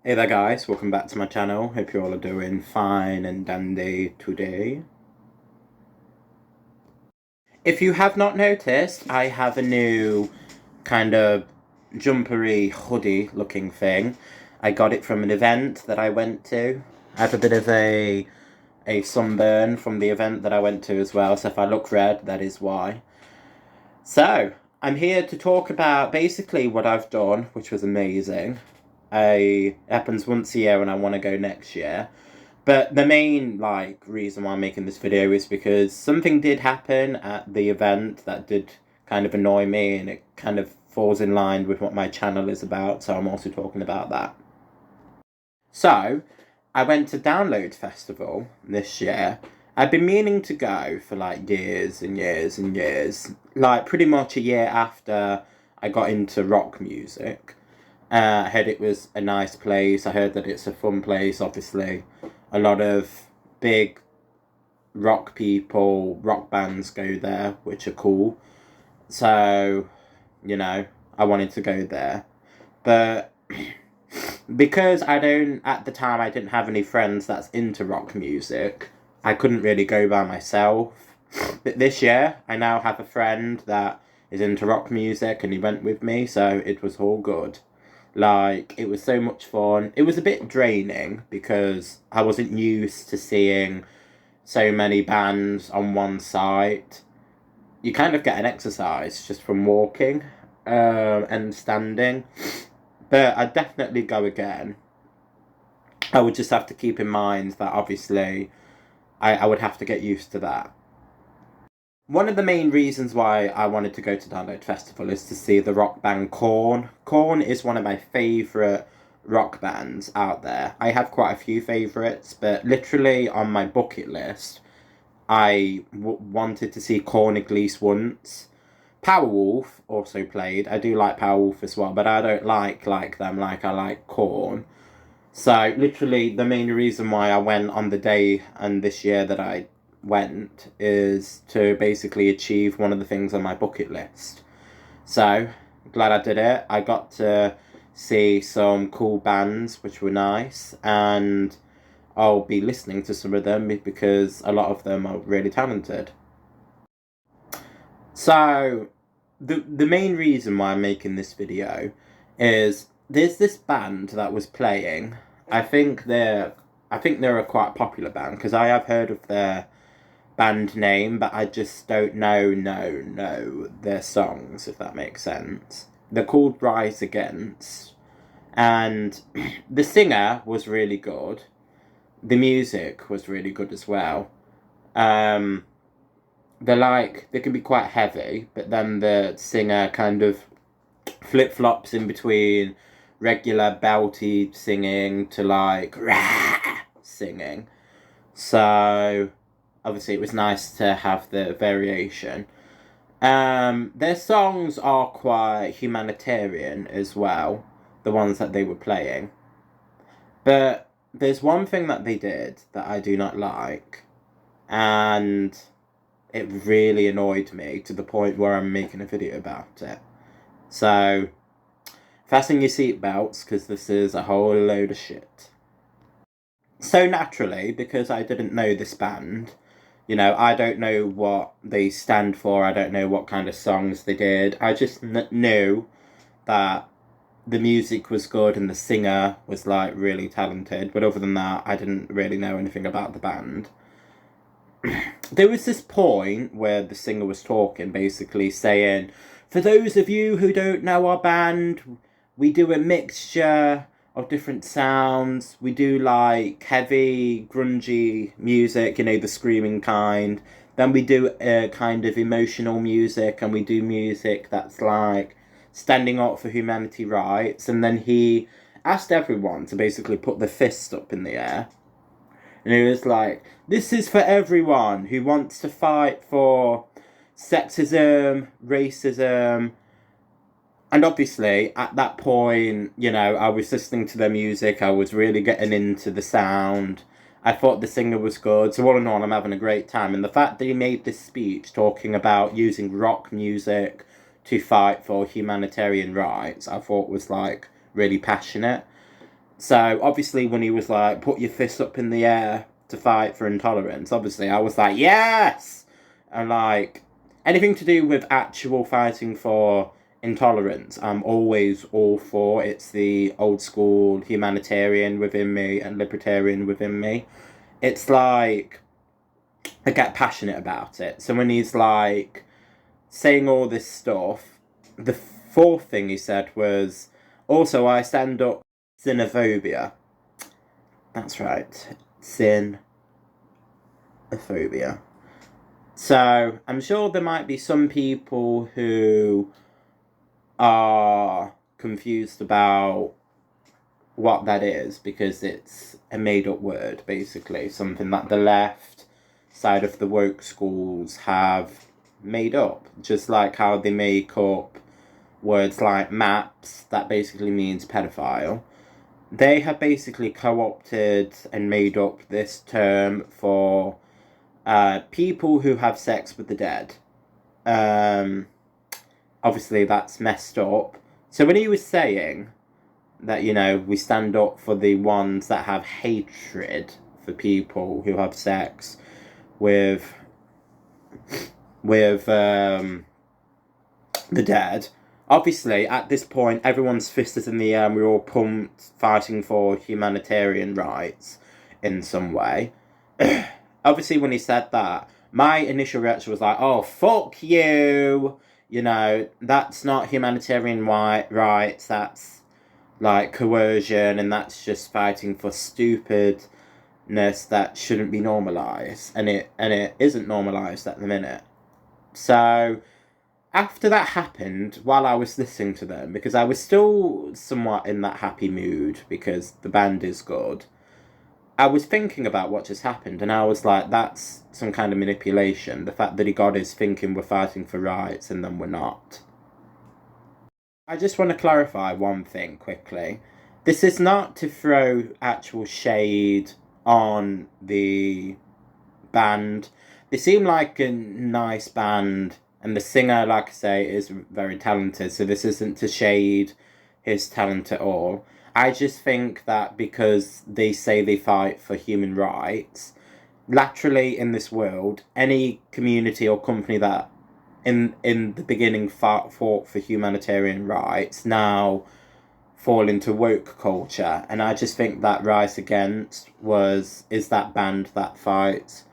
Hey there guys, welcome back to my channel. Hope you all are doing fine and dandy today. If you have not noticed, I have a new kind of jumpery hoodie looking thing. I got it from an event that I went to. I have a bit of a sunburn from the event that I went to as well, so if I look red, that is why. So, I'm here to talk about basically what I've done, which was amazing. It happens once a year and I want to go next year. But the main reason why I'm making this video is because something did happen at the event that did kind of annoy me, and it kind of falls in line with what my channel is about, so I'm also talking about that. So, I went to Download Festival this year. I've been meaning to go for years and years and years, pretty much a year after I got into rock music. I heard it was a nice place. I heard that it's a fun place, obviously. A lot of big rock people, rock bands go there, which are cool. So, I wanted to go there. But because at the time, I didn't have any friends that's into rock music, I couldn't really go by myself. But this year, I now have a friend that is into rock music and he went with me, so it was all good. It was so much fun. It was a bit draining because I wasn't used to seeing so many bands on one site. You kind of get an exercise just from walking and standing. But I'd definitely go again. I would just have to keep in mind that obviously I would have to get used to that. One of the main reasons why I wanted to go to Download Festival is to see the rock band Korn. Korn is one of my favourite rock bands out there. I have quite a few favourites, but literally on my bucket list, I wanted to see Korn at least once. Powerwolf also played. I do like Powerwolf as well, but I don't like them like I like Korn. So literally the main reason why I went on the day and this year that I went is to basically achieve one of the things on my bucket list. So, glad I did it. I got to see some cool bands, which were nice, and I'll be listening to some of them because a lot of them are really talented. So, the main reason why I'm making this video is there's this band that was playing. I think they're a quite popular band because I have heard of their band name, but I just don't know their songs, if that makes sense. They're called Rise Against, and the singer was really good. The music was really good as well. They can be quite heavy, but then the singer kind of flip-flops in between regular belty singing to rah singing. So obviously it was nice to have the variation. Their songs are quite humanitarian as well, the ones that they were playing. But there's one thing that they did that I do not like, and it really annoyed me to the point where I'm making a video about it. So, fasten your seatbelts, because this is a whole load of shit. So naturally, because I didn't know this band, I don't know what they stand for, I don't know what kind of songs they did. I just knew that the music was good and the singer was really talented, but other than that, I didn't really know anything about the band. There was this point where the singer was talking, basically saying, for those of you who don't know our band, we do a mixture of different sounds. We do heavy, grungy music, the screaming kind. Then we do a kind of emotional music, and we do music that's standing up for humanity rights. And then he asked everyone to basically put their fists up in the air. And he was like, this is for everyone who wants to fight for sexism, racism. And obviously, at that point, I was listening to their music. I was really getting into the sound. I thought the singer was good. So all in all, I'm having a great time. And the fact that he made this speech talking about using rock music to fight for humanitarian rights, I thought was really passionate. So obviously when he was like, put your fist up in the air to fight for intolerance, obviously I was like, yes! And like, anything to do with actual fighting for intolerance, I'm always all for. It's the old school humanitarian within me and libertarian within me. It's like, I get passionate about it. So when he's like saying all this stuff, the fourth thing he said was, also I stand up xenophobia. That's right, xenophobia. So I'm sure there might be some people who are confused about what that is because it's a made up word, basically. Something that the left side of the woke schools have made up. Just like how they make up words like maps, that basically means pedophile. They have basically co opted and made up this term for people who have sex with the dead. Um, Obviously, that's messed up. So when he was saying that, you know, we stand up for the ones that have hatred for people who have sex with the dead. Obviously, at this point, everyone's fist is in the air and we're all pumped fighting for humanitarian rights in some way. Obviously, when he said that, my initial reaction was like, oh, fuck you! You know, that's not humanitarian rights, that's like coercion, and that's just fighting for stupidness that shouldn't be normalised. And it isn't normalised at the minute. So after that happened, while I was listening to them, because I was still somewhat in that happy mood because the band is good, I was thinking about what just happened, and I was like, that's some kind of manipulation. The fact that he got us thinking we're fighting for rights and then we're not. I just want to clarify one thing quickly. This is not to throw actual shade on the band. They seem like a nice band, and the singer, like I say, is very talented, so this isn't to shade his talent at all. I just think that because they say they fight for human rights, laterally in this world, any community or company that in the beginning fought for humanitarian rights now fall into woke culture, and I just think that Rise Against is that band that fights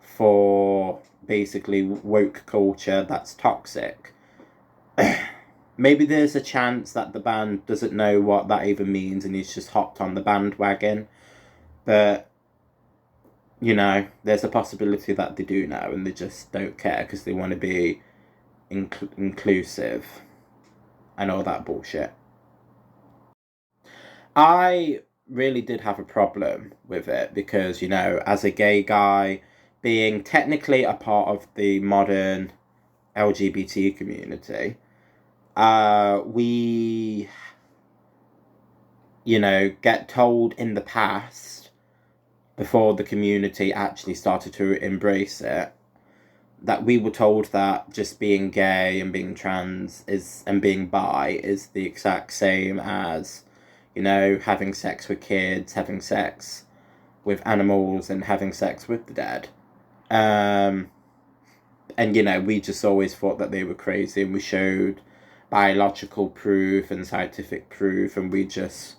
for basically woke culture that's toxic. Maybe there's a chance that the band doesn't know what that even means and he's just hopped on the bandwagon, but you know, there's a possibility that they do know and they just don't care because they want to be inclusive and all that bullshit. I really did have a problem with it because, you know, as a gay guy, being technically a part of the modern LGBT community, we, you know, get told in the past, before the community actually started to embrace it, that we were told that just being gay and being trans is and being bi is the exact same as, you know, having sex with kids, having sex with animals, and having sex with the dead. Um, and you know, we just always thought that they were crazy, and we showed biological proof and scientific proof, and we just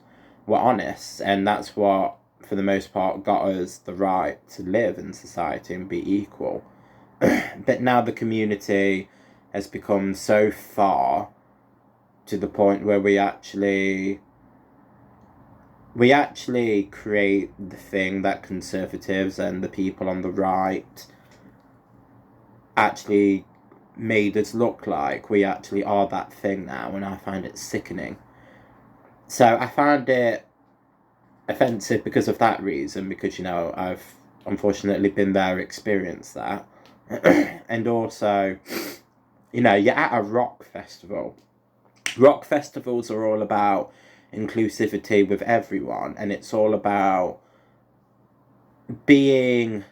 were honest, and that's what, for the most part, got us the right to live in society and be equal. But now the community has become so far to the point where we actually create the thing that conservatives and the people on the right actually made us look like. We actually are that thing now, and I find it sickening. So I found it offensive because of that reason, because, you know, I've unfortunately been there, experienced that. And also, you know, you're at a rock festival. Rock festivals are all about inclusivity with everyone, and it's all about being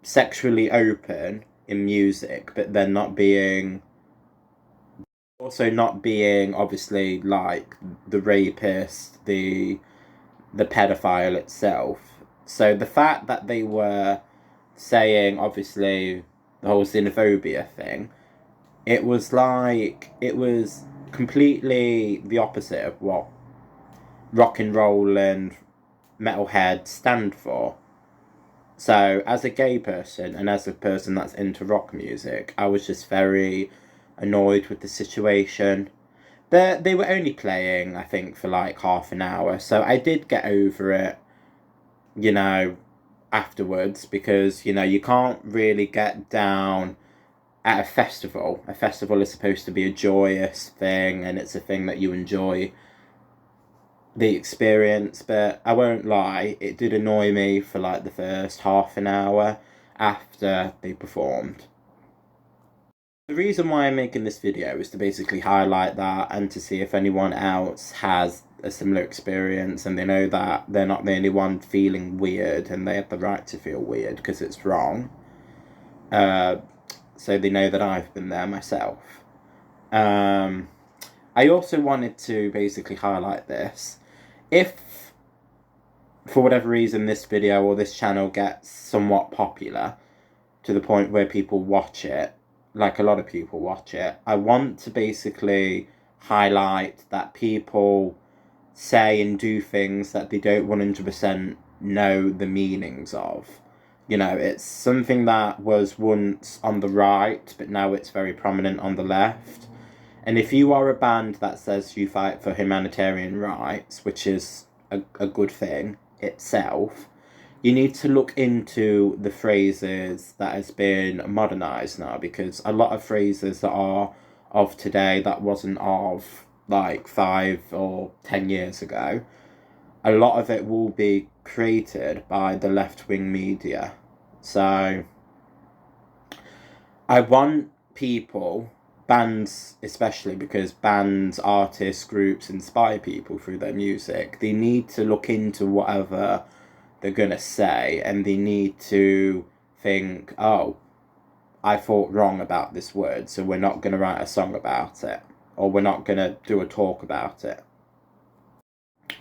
sexually open in music, but then not being obviously like the rapist, the the pedophile itself. So the fact that they were saying, obviously, the whole xenophobia thing, it was completely the opposite of what rock and roll and metalhead stand for. So as a gay person and as a person that's into rock music, I was just very annoyed with the situation. They were only playing, I think, for like half an hour, so I did get over it, you know, afterwards, because, you know, you can't really get down at a festival. A festival is supposed to be a joyous thing, and it's a thing that you enjoy the experience, but I won't lie, it did annoy me for like the first half an hour after they performed. The reason why I'm making this video is to basically highlight that and to see if anyone else has a similar experience and they know that they're not the only one feeling weird and they have the right to feel weird because it's wrong. So they know that I've been there myself. I also wanted to basically highlight this. If, for whatever reason, this video or this channel gets somewhat popular to the point where people watch it, like a lot of people watch it, I want to basically highlight that people say and do things that they don't 100% know the meanings of. You know, it's something that was once on the right, but now it's very prominent on the left. And if you are a band that says you fight for humanitarian rights, which is a good thing itself, you need to look into the phrases that has been modernized now, because a lot of phrases that are of today that wasn't of like 5 or 10 years ago, a lot of it will be created by the left-wing media. So I want people, bands especially, because bands, artists, groups inspire people through their music, they need to look into whatever they're gonna say, and they need to think, oh, I thought wrong about this word, so we're not gonna write a song about it, or we're not gonna do a talk about it.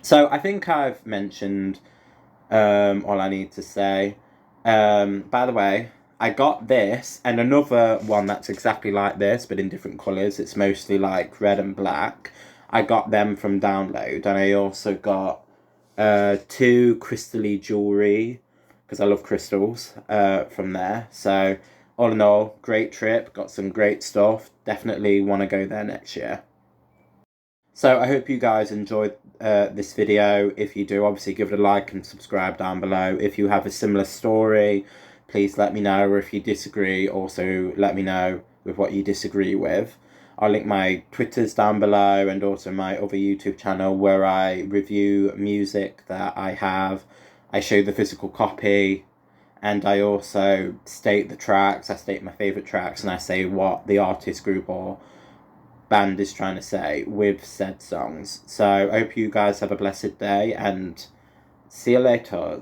So I think I've mentioned all I need to say. By the way, I got this and another one that's exactly like this but in different colours. It's mostly like red and black. I got them from Download, and I also got 2 crystally jewellery, because I love crystals, from there. So all in all, great trip, got some great stuff. Definitely want to go there next year. So I hope you guys enjoyed this video. If you do, obviously give it a like and subscribe down below. If you have a similar story, please let me know. Or if you disagree, also let me know with what you disagree with. I'll link my Twitters down below, and also my other YouTube channel where I review music that I have. I show the physical copy, and I also state the tracks. I state my favourite tracks, and I say what the artist, group, or band is trying to say with said songs. So I hope you guys have a blessed day, and see you later.